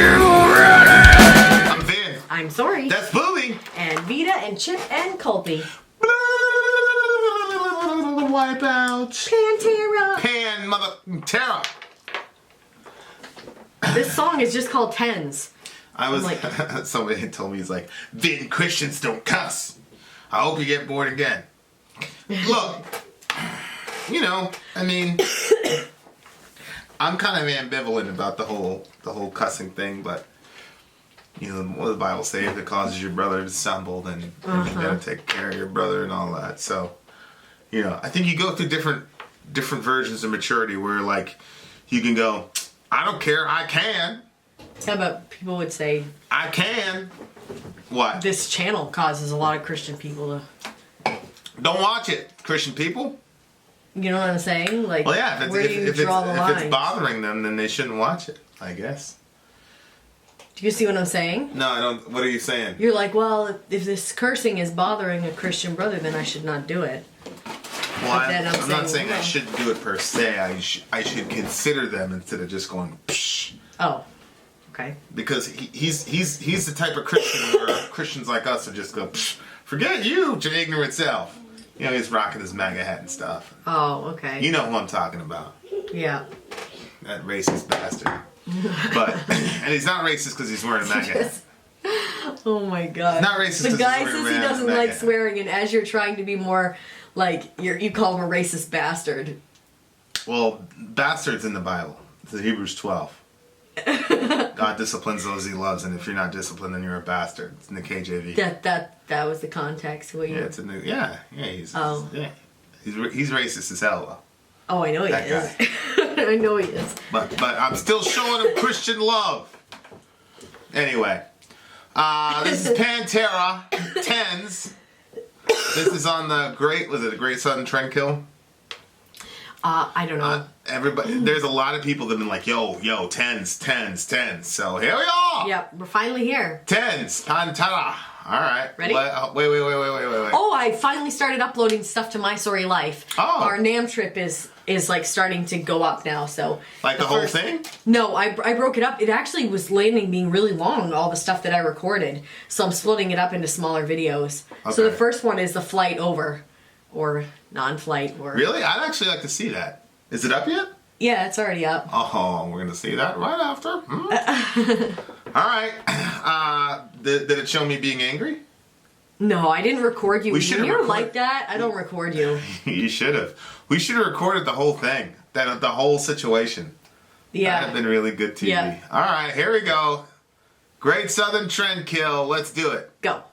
I'm Vin. I'm Sori. That's Booby. And Vita and Chip and Colby. Wipeouts. Pantera. Pantera. This song is just called 10's. Somebody told me, he's like, Vin, Christians don't cuss. I hope you get bored again. Look, I'm kind of ambivalent about the whole cussing thing, but what does the Bible say? If it causes your brother to stumble, then you gotta take care of your brother and all that. So, I think you go through different versions of maturity where, like, you can go, I don't care, I can. Yeah, but people would say, I can. What? This channel causes a lot of Christian people to... Don't watch it, Christian people. You know what I'm saying? Like, well, yeah, where do you draw the line? If it's bothering them, then they shouldn't watch it, I guess. Do you see what I'm saying? No, I don't. What are you saying? You're like, well, if this cursing is bothering a Christian brother, then I should not do it. Well, I'm not saying I shouldn't do it per se. I should consider them instead of just going, psh. Oh, okay. Because he's the type of Christian where Christians like us would just go, psh, forget you, your ignorant self. He's rocking his MAGA hat and stuff. Oh, okay. You know who I'm talking about. Yeah. That racist bastard. And he's not racist because he's wearing a MAGA hat. Oh my god. He's not racist. The guy says he doesn't like swearing, and as you're trying to be more like, you call him a racist bastard. Well, bastard's in the Bible. It's in Hebrews 12. God disciplines those he loves, and if you're not disciplined, then you're a bastard. It's in the KJV. That was the context. Yeah, it's a new. Yeah. He's racist as hell though. Oh, I know he is. I know he is. But I'm still showing him Christian love. Anyway, this is Pantera, 10's. This is on the Great Southern Trendkill? I don't know. There's a lot of people that have been like, yo, 10's. So here we are. Yep, we're finally here. 10's, Pantera. All right. Ready? Wait. Oh, I finally started uploading stuff to My Sorry Life. Oh. Our NAMM trip is like starting to go up now, so. Like the whole thing? No, I broke it up. It actually was being really long, all the stuff that I recorded. So I'm splitting it up into smaller videos. Okay. So the first one is the flight over, or non-flight, or. Really? I'd actually like to see that. Is it up yet? Yeah, it's already up. Oh, we're gonna see that right after. All right. Did it show me being angry? No, I didn't record you. When you're like that, I don't record you. You should have. We should have recorded the whole thing. The whole situation. Yeah. That'd have been really good TV. Yeah. All right, here we go. Great Southern Trendkill. Let's do it. Go.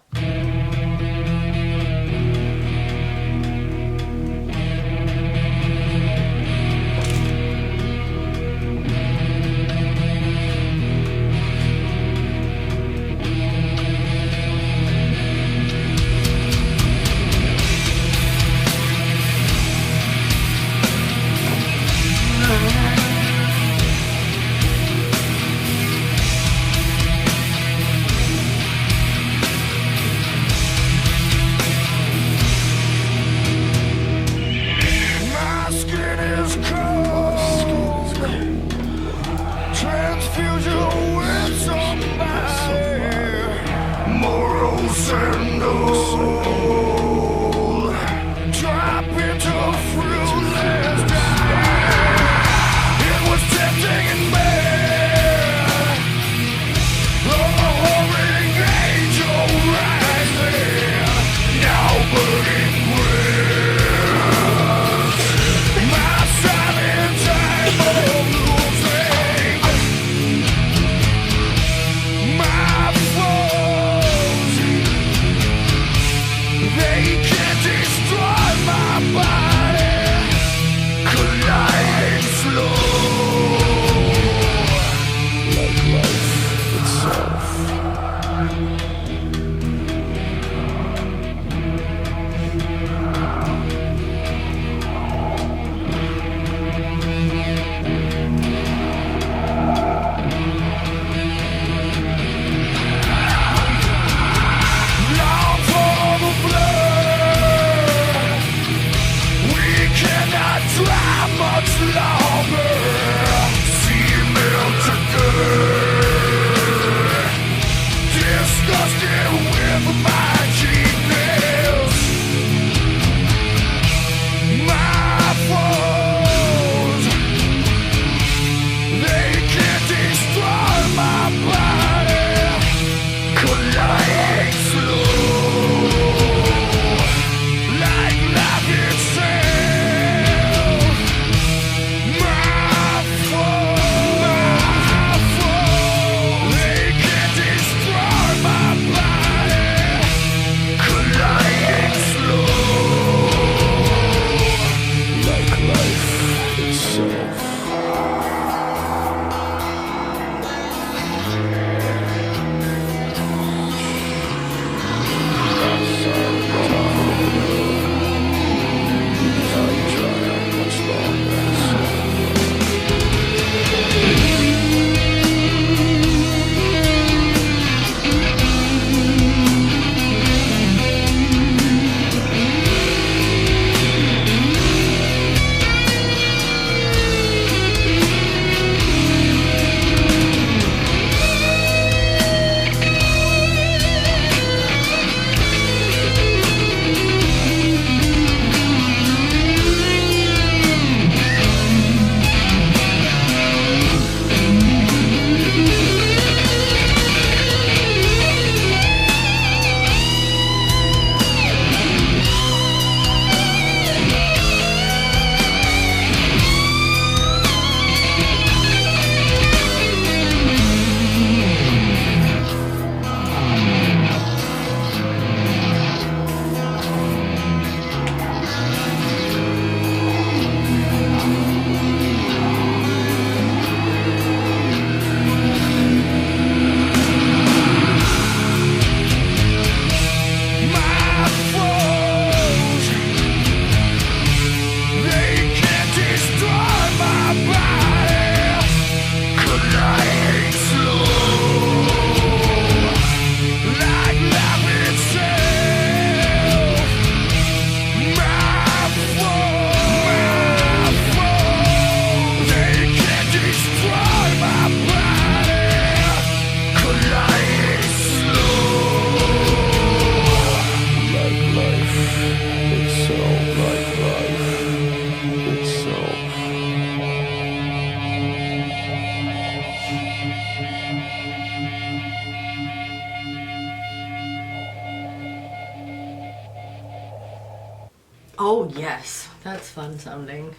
Oh, yes. That's fun sounding.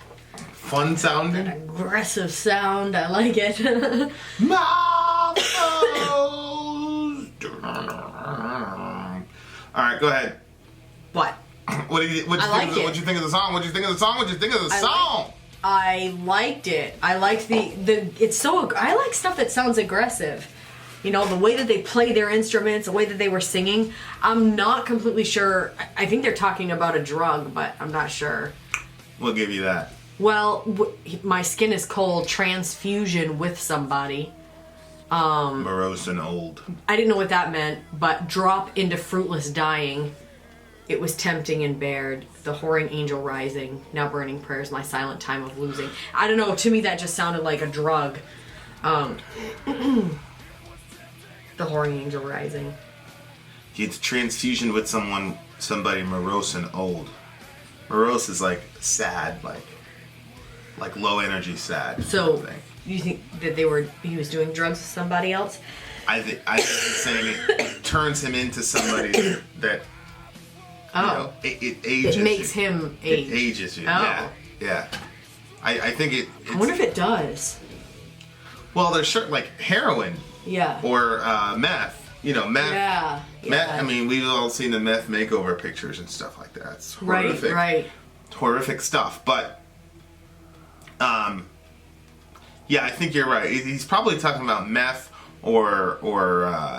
Fun sounding? Aggressive sound. I like it. Alright, go ahead. What? What'd you think of the song? What'd you think of the song? What'd you think of the song? I liked it. I liked I like stuff that sounds aggressive. You know, the way that they play their instruments, the way that they were singing. I'm not completely sure. I think they're talking about a drug, but I'm not sure. We'll give you that. Well, my skin is cold, transfusion with somebody. Morose and old. I didn't know what that meant, but drop into fruitless dying. It was tempting and bared. The whoring angel rising. Now burning prayers, my silent time of losing. I don't know, to me that just sounded like a drug. The whoring angel rising. It's transfusion with somebody morose and old. Morose is like sad, like low energy sad. So, you think that he was doing drugs with somebody else? I think he's saying it turns him into somebody that it ages. It makes him age. It ages you. Oh. Yeah. I think it. I wonder if it does. Well, there's certain like heroin. Yeah. Or meth. You know, meth. Yeah. Meth. I mean, we've all seen the meth makeover pictures and stuff like that. It's horrific. Right. Horrific stuff. But, yeah, I think you're right. He's probably talking about meth or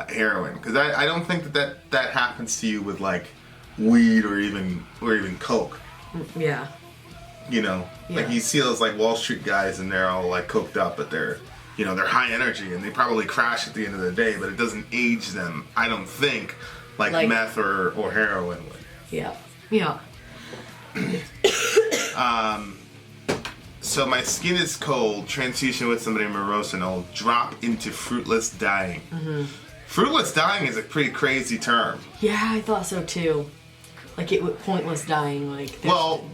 heroin, because I don't think that happens to you with like weed or even coke. Yeah. You know, like you see those like Wall Street guys and they're all like coked up, but they're high energy and they probably crash at the end of the day, but it doesn't age them, I don't think, like meth or heroin would. Yeah. So my skin is cold, transfusion with somebody morose and old, drop into fruitless dying. Mm-hmm. Fruitless dying is a pretty crazy term. Yeah, I thought so too. Like pointless dying, like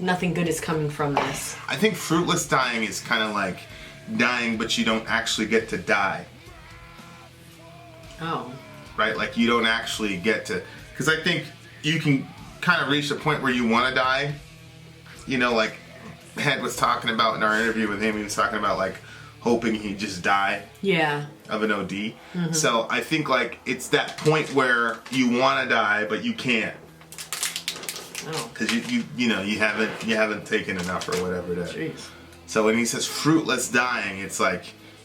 nothing good is coming from this. I think fruitless dying is kind of like dying, but you don't actually get to die. Oh. Right? Like you don't actually get to... Because I think you can kind of reach the point where you want to die. You know, like Head was talking about in our interview with him, he was talking about like hoping he'd just die. Yeah. Of an OD. Mm-hmm. So I think like it's that point where you want to die, but you can't. Oh. Because you haven't taken enough or whatever it is. Jeez. So when he says fruitless dying, it's like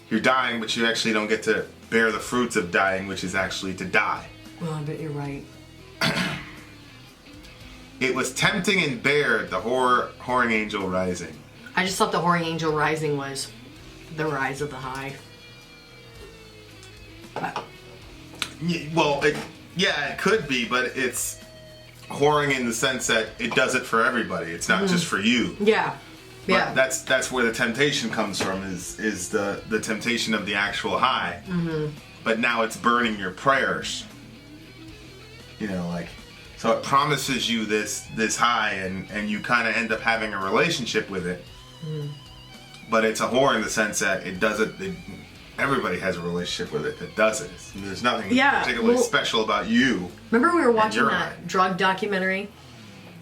you're dying, but you actually don't get to bear the fruits of dying, which is actually to die. Well, I bet you're right. It was tempting and bared, the whoring angel rising. I just thought the whoring angel rising was the rise of the high. But. Well, it could be, but it's whoring in the sense that it does it for everybody. It's not just for you. Yeah. Yeah. But that's where the temptation comes from, is the temptation of the actual high. Mm-hmm. But now it's burning your prayers. You know, like, so it promises you this high, and you kind of end up having a relationship with it. Mm. But it's a whore in the sense that it does it. Everybody has a relationship with it that does it. There's nothing particularly special about you. Remember we were watching that drug documentary?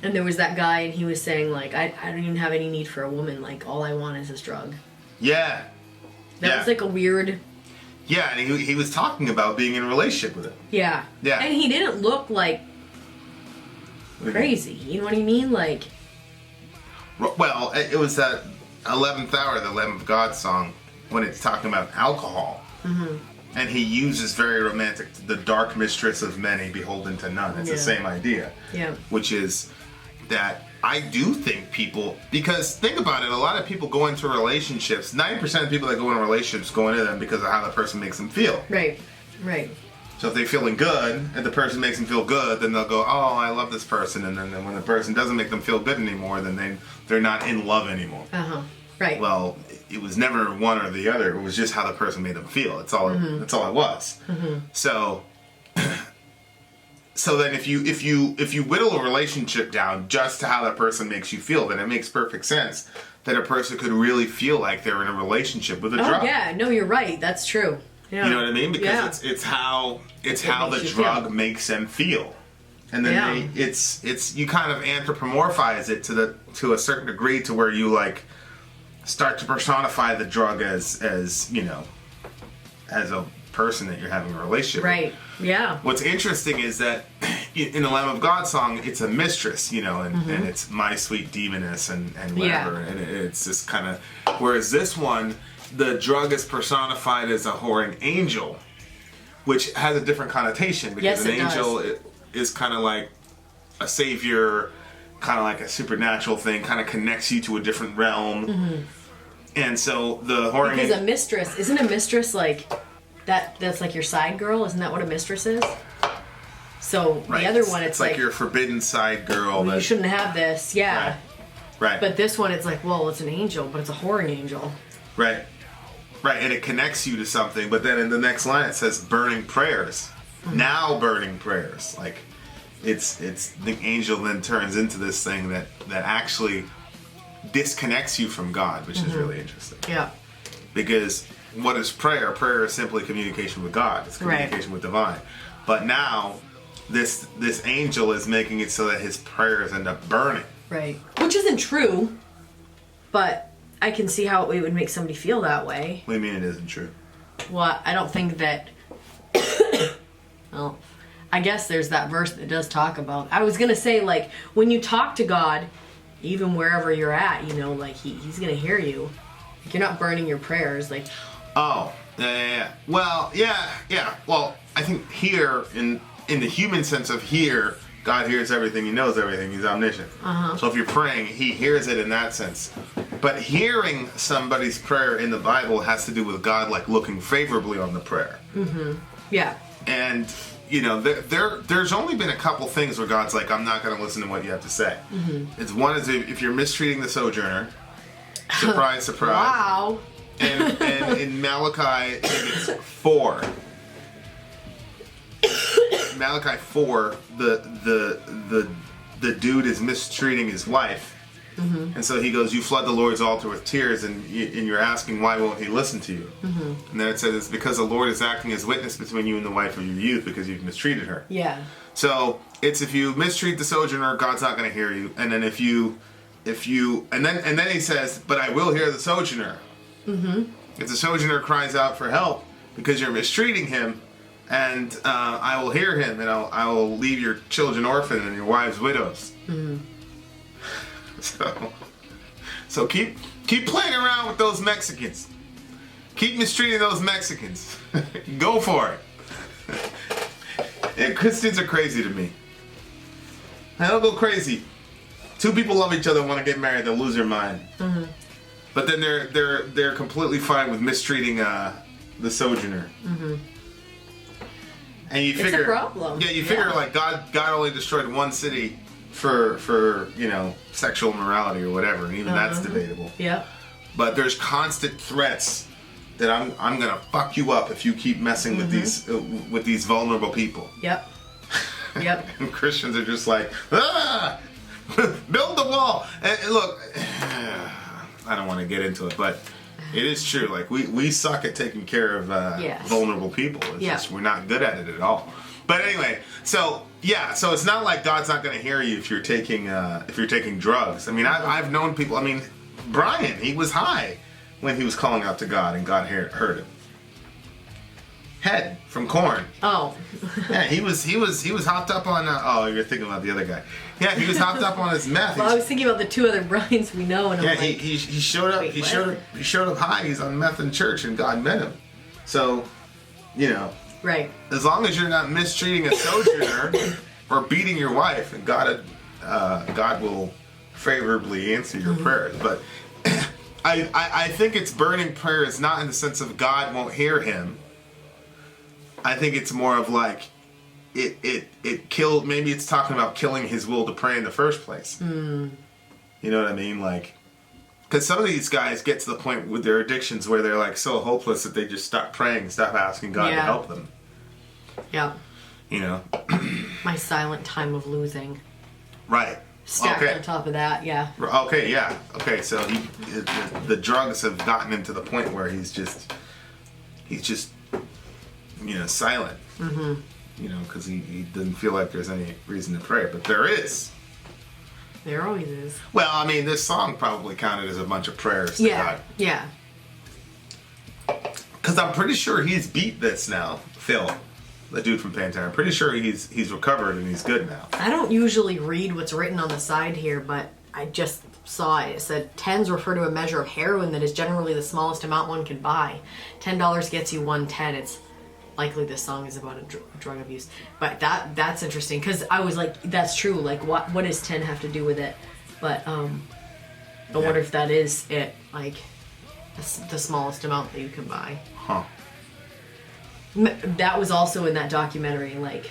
And there was that guy, and he was saying, like, I don't even have any need for a woman. Like, all I want is this drug. Yeah. That was, like, a weird... Yeah, and he was talking about being in a relationship with it. Yeah. Yeah. And he didn't look, like, crazy. You know what I mean? Like... Well, it was that 11th Hour, the Lamb of God song, when it's talking about alcohol. Mm-hmm. And he uses very romantic, the dark mistress of many, beholden to none. It's the same idea. Yeah. Which is... that I do think people, because think about it, a lot of people go into relationships, 90% of people that go into relationships go into them because of how the person makes them feel. Right. So if they're feeling good, and the person makes them feel good, then they'll go, oh, I love this person, and then when the person doesn't make them feel good anymore, then they're not in love anymore. Uh-huh. Right. Well, it was never one or the other, it was just how the person made them feel. That's all it was. Mm-hmm. So then if you whittle a relationship down just to how that person makes you feel, then it makes perfect sense that a person could really feel like they're in a relationship with a drug. Oh yeah, no, you're right. That's true. Yeah. You know what I mean? Because it's how the drug makes them feel. And then it's you kind of anthropomorphize it to a certain degree to where you like start to personify the drug as you know, as a person that you're having a relationship with. Right. Yeah. What's interesting is that in the Lamb of God song, it's a mistress, you know, and it's my sweet demoness and whatever. And it's this kind of, whereas this one, the drug is personified as a whoring angel, which has a different connotation because an angel is kind of like a savior, kind of like a supernatural thing, kind of connects you to a different realm. And so the whoring because a mistress, isn't a mistress like that's like your side girl? Isn't that what a mistress is? So the other one, it's like your forbidden side girl. Well, you shouldn't have this, yeah. Right. But this one, it's like, well, it's an angel, but it's a whoring angel. Right. Right, and it connects you to something, but then in the next line it says burning prayers. Now burning prayers. Like it's the angel then turns into this thing that actually disconnects you from God, which is really interesting. Yeah. Because what is prayer? Prayer is simply communication with God. It's communication with divine. But now this angel is making it so that his prayers end up burning. Right. Which isn't true, but I can see how it would make somebody feel that way. What do you mean it isn't true? Well, I don't think that... well, I guess there's that verse that does talk about... I was going to say, like, when you talk to God, even wherever you're at, you know, like, he's going to hear you. Like, you're not burning your prayers, like... Oh, yeah. Well, yeah. Well, I think here, in the human sense of here... God hears everything, he knows everything, he's omniscient. So if you're praying, he hears it in that sense. But hearing somebody's prayer in the Bible has to do with God like looking favorably on the prayer. Yeah. And, you know, there's only been a couple things where God's like, I'm not going to listen to what you have to say. It's one is if you're mistreating the sojourner. Surprise, surprise. Wow. And in Malachi, I think it's 4. Malachi 4, the dude is mistreating his wife, and so he goes, "You flood the Lord's altar with tears, and you're asking why won't He listen to you?" And then it says it's because the Lord is acting as witness between you and the wife of your youth because you've mistreated her. Yeah. So it's if you mistreat the sojourner, God's not going to hear you, and then if you, and then he says, "But I will hear the sojourner." If the sojourner cries out for help because you're mistreating him. And I will hear him, and I will leave your children orphan and your wives widows. So keep playing around with those Mexicans. Keep mistreating those Mexicans. Go for it. And Christians are crazy to me. They'll go crazy. Two people love each other, want to get married, they'll lose their mind. But then they're completely fine with mistreating the sojourner. And you figure, it's a problem. Yeah, you figure like God only destroyed one city for you know sexual immorality or whatever, and even that's debatable. Yeah. But there's constant threats that I'm gonna fuck you up if you keep messing with these vulnerable people. Yep. Yep. And Christians are just like, build the wall. And look, I don't want to get into it, but. It is true. Like we suck at taking care of vulnerable people. It's just we're not good at it at all. But anyway, so it's not like God's not going to hear you if you're taking drugs. I mean, I've known people. I mean, Brian, he was high when he was calling out to God, and God heard him. Head from Korn. Oh. Yeah, he was hopped up on. Oh, you're thinking about the other guy. Yeah, he was hopped up on his meth. Well, I was thinking about the two other Brians we know, and I'm like, he showed up. He showed up high. He's on meth in church, and God met him. So, you know, right. As long as you're not mistreating a sojourner or beating your wife, and God will favorably answer your prayers. But I think it's burning prayers not in the sense of God won't hear him. I think it's more of like it killed. Maybe it's talking about killing his will to pray in the first place. You know what I mean? Like, because some of these guys get to the point with their addictions where they're like so hopeless that they just stop praying, stop asking God to help them. Yeah. You know. My silent time of losing. Right. Stacked on top of that, yeah. Okay, yeah. Okay, so the drugs have gotten him to the point where he's just you know, silent. because he didn't feel like there's any reason to pray, but there is. There always is. Well, I mean, this song probably counted as a bunch of prayers to God. Yeah. Because I'm pretty sure he's beat this now, Phil, the dude from Pantera. I'm pretty sure he's recovered and he's good now. I don't usually read what's written on the side here, but I just saw it. It said 10's refer to a measure of heroin that is generally the smallest amount one can buy. $10 gets you 110. It's likely this song is about a drug abuse, but that's interesting because I was like, that's true. Like, what does 10 have to do with it? But I wonder if that is it. Like, the smallest amount that you can buy. Huh. That was also in that documentary. Like,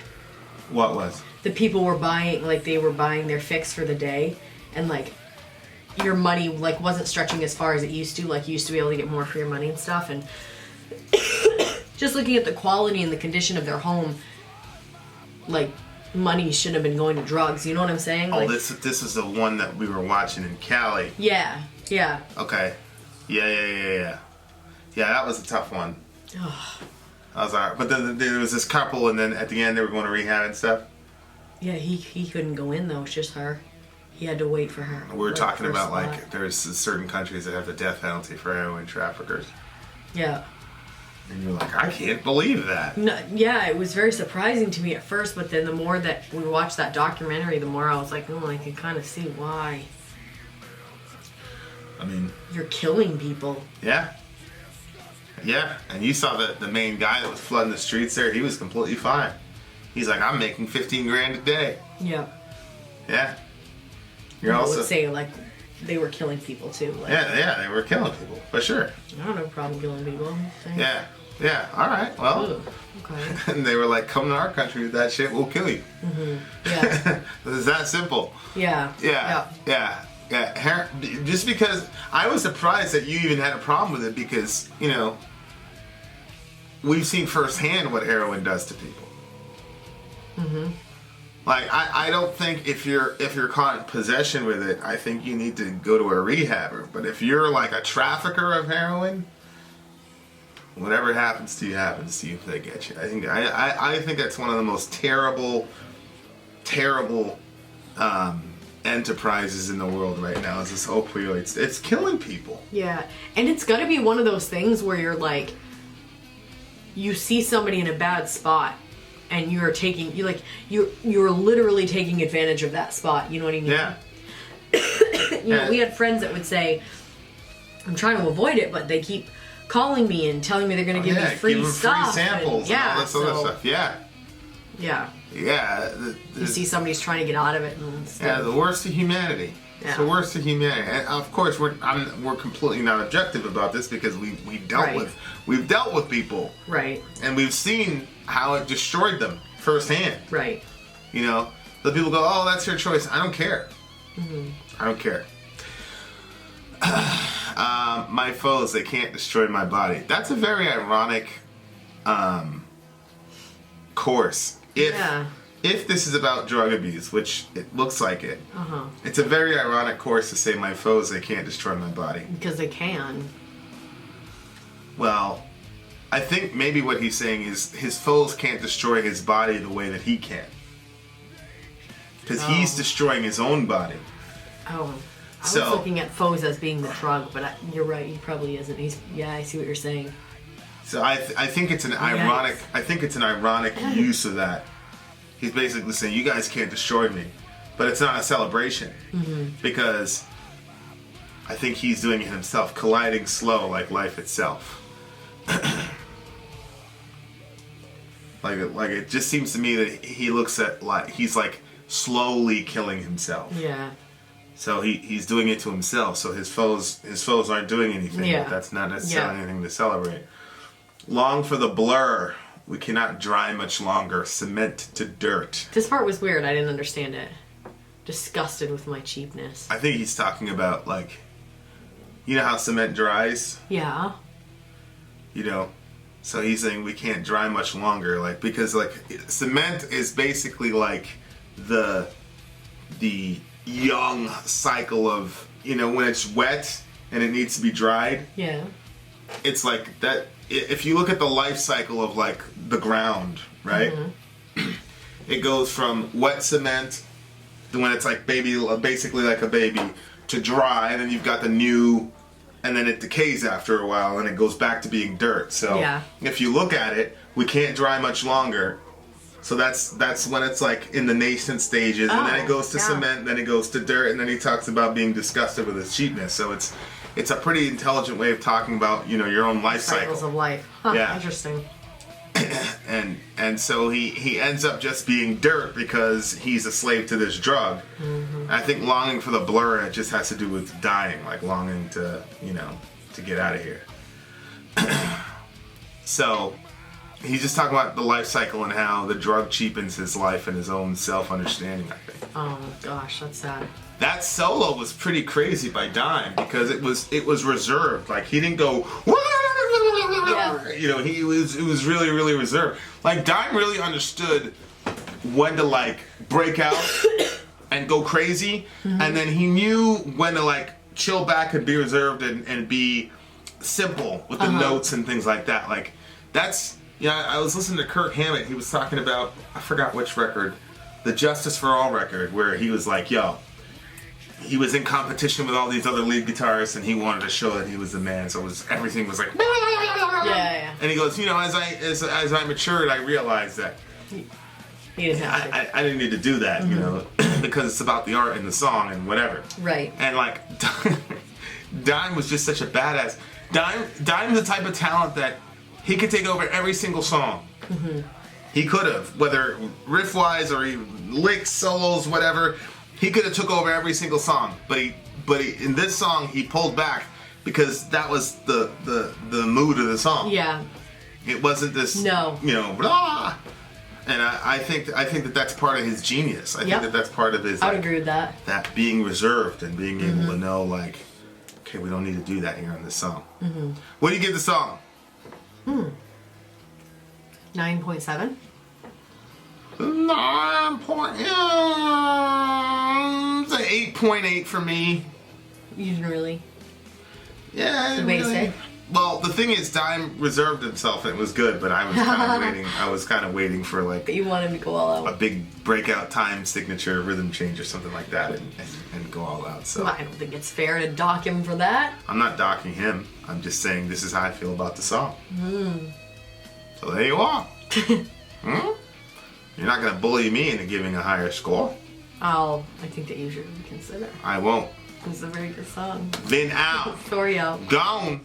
what was? The people were buying, like, they were buying their fix for the day, and like, your money like wasn't stretching as far as it used to. Like, you used to be able to get more for your money and stuff, and just looking at the quality and the condition of their home, like, money shouldn't have been going to drugs. You know what I'm saying? Oh, like, this is the one that we were watching in Cali. Yeah. Okay. Yeah. Yeah, that was a tough one. Ugh. I was alright, but then there was this couple, and then at the end they were going to rehab and stuff. Yeah, he couldn't go in though. It's just her. He had to wait for her. We were talking about like there's certain countries that have the death penalty for heroin traffickers. Yeah. And you're like, I can't believe that. No, yeah, it was very surprising to me at first, but then the more that we watched that documentary, the more I was like, oh, I can kind of see why. I mean, you're killing people. Yeah. Yeah, and you saw the main guy that was flooding the streets there. He was completely fine. He's like, I'm making 15 grand a day. Yeah. Yeah. You're I also would say like they were killing people too. Like, yeah, they were killing people for sure. I don't have a problem killing people. Yeah. All right. Well. Ooh, okay. And they were like, come to our country with that shit, we'll kill you. Mm-hmm. Yeah. It's that simple. Yeah. Yeah. Just because I was surprised that you even had a problem with it, because we've seen firsthand what heroin does to people. Mm-hmm. Like, I don't think if you're caught in possession with it, I think you need to go to a rehabber. But if you're like a trafficker of heroin, whatever happens to you if they get you. I think that's one of the most terrible enterprises in the world right now, is this opioids. It's killing people. Yeah, and it's got to be one of those things where you're like, you see somebody in a bad spot, and you're literally taking advantage of that spot. You know what I mean? Yeah. We had friends that would say, I'm trying to avoid it, but they keep calling me and telling me they're going to give me free stuff. Free samples and all this other stuff. Yeah. You see somebody's trying to get out of it. And the worst of humanity. Yeah. It's the worst of humanity. And of course, we're completely not objective about this, because we've dealt with people, right, and we've seen how it destroyed them firsthand. Right. The people go, "Oh, that's your choice." I don't care. Mm-hmm. I don't care. My foes, they can't destroy my body. That's a very ironic course. If this is about drug abuse, which it looks like it, it's a very ironic course to say, my foes, they can't destroy my body. Because they can. Well, I think maybe what he's saying is his foes can't destroy his body the way that he can. Because he's destroying his own body. Oh. I was looking at foes as being the drug, but you're right, he probably isn't. I see what you're saying. So I think it's an ironic. Yes. I think it's an ironic use of that. He's basically saying, you guys can't destroy me, but it's not a celebration, because I think he's doing it himself, colliding slow like life itself. like it just seems to me that he looks at he's like slowly killing himself. Yeah. So he's doing it to himself. So his foes aren't doing anything. Yeah. But that's not necessarily anything to celebrate. Long for the blur. We cannot dry much longer. Cement to dirt. This part was weird. I didn't understand it. Disgusted with my cheapness. I think he's talking about, like, you know how cement dries? Yeah. So he's saying we can't dry much longer, like, because like cement is basically like the young cycle of, when it's wet and it needs to be dried. Yeah. It's like that. If you look at the life cycle of like the ground, right? it goes from wet cement, when it's like basically like a baby, to dry, and then you've got the new, and then it decays after a while, and it goes back to being dirt. So if you look at it, we can't dry much longer. So that's when it's like in the nascent stages, and then it goes to cement, and then it goes to dirt, and then he talks about being disgusted with its cheapness. So it's a pretty intelligent way of talking about, you know, your own life cycles cycle. of life. Huh, yeah, interesting. and so he ends up just being dirt because he's a slave to this drug. I think longing for the blur, it just has to do with dying, like longing to, you know, to get out of here. So he's just talking about the life cycle and how the drug cheapens his life and his own self-understanding, I think. Oh gosh, that's sad. That solo was pretty crazy by Dime because it was reserved. Like he didn't go, you know, it was really, really reserved. Like Dime really understood when to like break out and go crazy, and then he knew when to like chill back and be reserved and be simple with the notes and things like that. Like that's, yeah, I was listening to Kirk Hammett. He was talking about, I forgot which record, the Justice for All record, where he was like, yo, he was in competition with all these other lead guitarists, and he wanted to show that he was the man. So everything was like, yeah. And he goes, you know, as I matured, I realized that he didn't have to. I didn't need to do that, you know, because it's about the art and the song and whatever. Right. And like, Dime was just such a badass. Dime's the type of talent that he could take over every single song. He could have, whether riff-wise or licks, solos, whatever. He could have took over every single song, but he in this song he pulled back because that was the mood of the song. Yeah. It wasn't this, you know, blah. And I think that that's part of his genius. I think that that's part of his. I would agree with that. That being reserved and being able to know, like, okay, we don't need to do that here on this song. What do you give the song? 9.7. 8.8 for me. You didn't really. Yeah, The basic. Well, the thing is, Dime reserved himself, and it was good. But I was kind of waiting. I was kind of waiting for like. But you want him to go all out. A big breakout time signature rhythm change or something like that, and go all out. So well, I don't think it's fair to dock him for that. I'm not docking him. I'm just saying this is how I feel about the song. So there you are. You're not going to bully me into giving a higher score. I think that you should consider. I won't. It's a very good song. Vin out. Sori out. Gone.